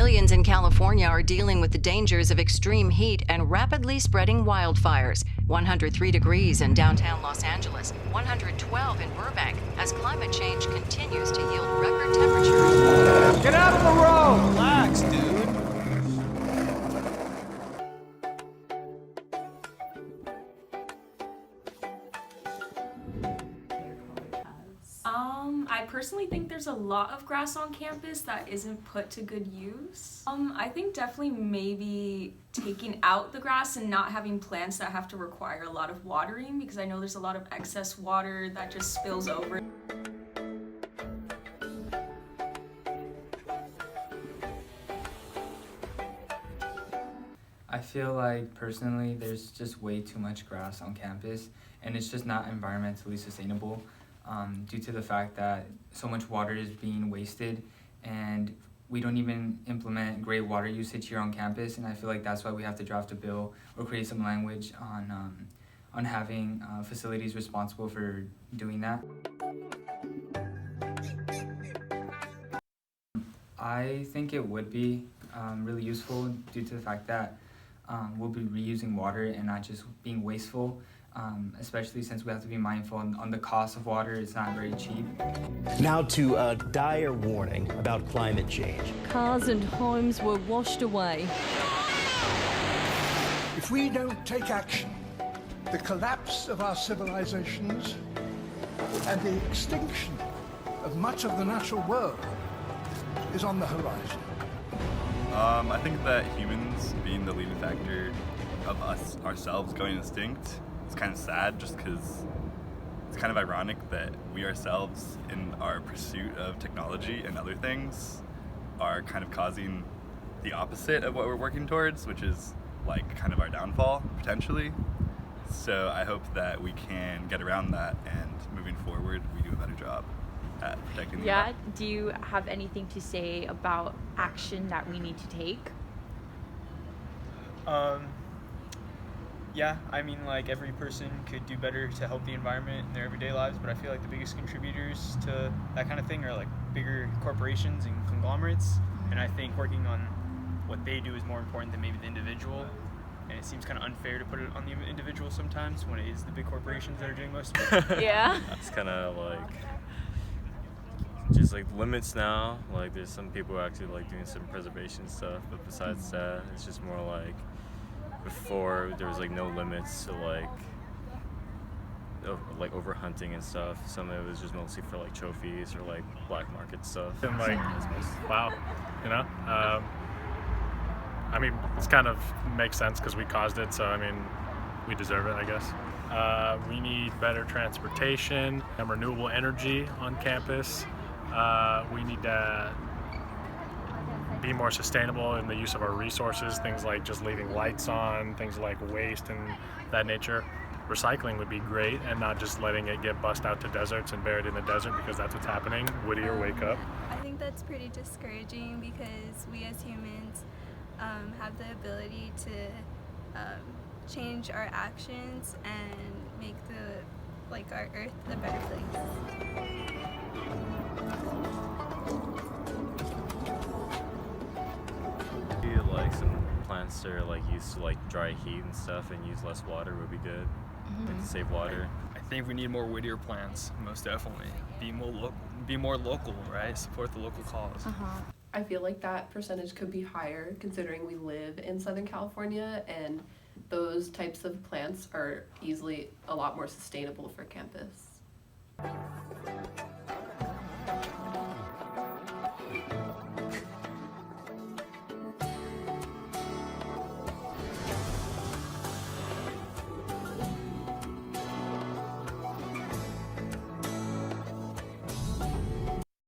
Millions in California are dealing with the dangers of extreme heat and rapidly spreading wildfires. 103 degrees in downtown Los Angeles, 112 in Burbank, as climate change continues to yield record temperatures. Get out of the road! Relax, dude. I personally think there's a lot of grass on campus that isn't put to good use. I think definitely maybe taking out the grass and not having plants that have to require a lot of watering, because I know there's a lot of excess water that just spills over. I feel like personally there's just way too much grass on campus, and it's just not environmentally sustainable due to the fact that so much water is being wasted, and we don't even implement great water usage here on campus. And I feel like that's why we have to draft a bill or create some language on having facilities responsible for doing that. I think it would be really useful due to the fact that we'll be reusing water and not just being wasteful, especially since we have to be mindful on the cost of water. It's not very cheap. Now to a dire warning about climate change. Cars and homes were washed away. If we don't take action, the collapse of our civilizations and the extinction of much of the natural world is on the horizon. I think that humans being the leading factor of us ourselves going extinct is kind of sad, just because it's kind of ironic that we ourselves, in our pursuit of technology and other things, are kind of causing the opposite of what we're working towards, which is like kind of our downfall, potentially. So I hope that we can get around that, and moving forward, we do a better job at protecting the environment. Do you have anything to say about action that we need to take? Yeah, I mean, like, every person could do better to help the environment in their everyday lives, but I feel like the biggest contributors to that kind of thing are like bigger corporations and conglomerates, and I think working on what they do is more important than maybe the individual, and it seems kind of unfair to put it on the individual sometimes when it is the big corporations that are doing most of it. Yeah. It's kind of like just like limits now. Like there's some people who are actually like doing some preservation stuff, but besides that, it's just more like before there was like no limits to like over hunting and stuff. Some of it was just mostly for like trophies or like black market stuff. And like, wow, you know. I mean, it's kind of makes sense because we caused it, so I mean, we deserve it, I guess. We need better transportation and renewable energy on campus. We need to be more sustainable in the use of our resources, things like just leaving lights on, things like waste and that nature. Recycling would be great, and not just letting it get bussed out to deserts and buried in the desert, because that's what's happening. Whittier, wake up. I think that's pretty discouraging, because we as humans have the ability to change our actions and make our Earth a better place. Like some plants that are like used to like dry heat and stuff and use less water would be good. Like to save water. I think we need more Whittier plants, most definitely. Be more local, right? Support the local cause. I feel like that percentage could be higher, considering we live in Southern California, and those types of plants are easily a lot more sustainable for campus.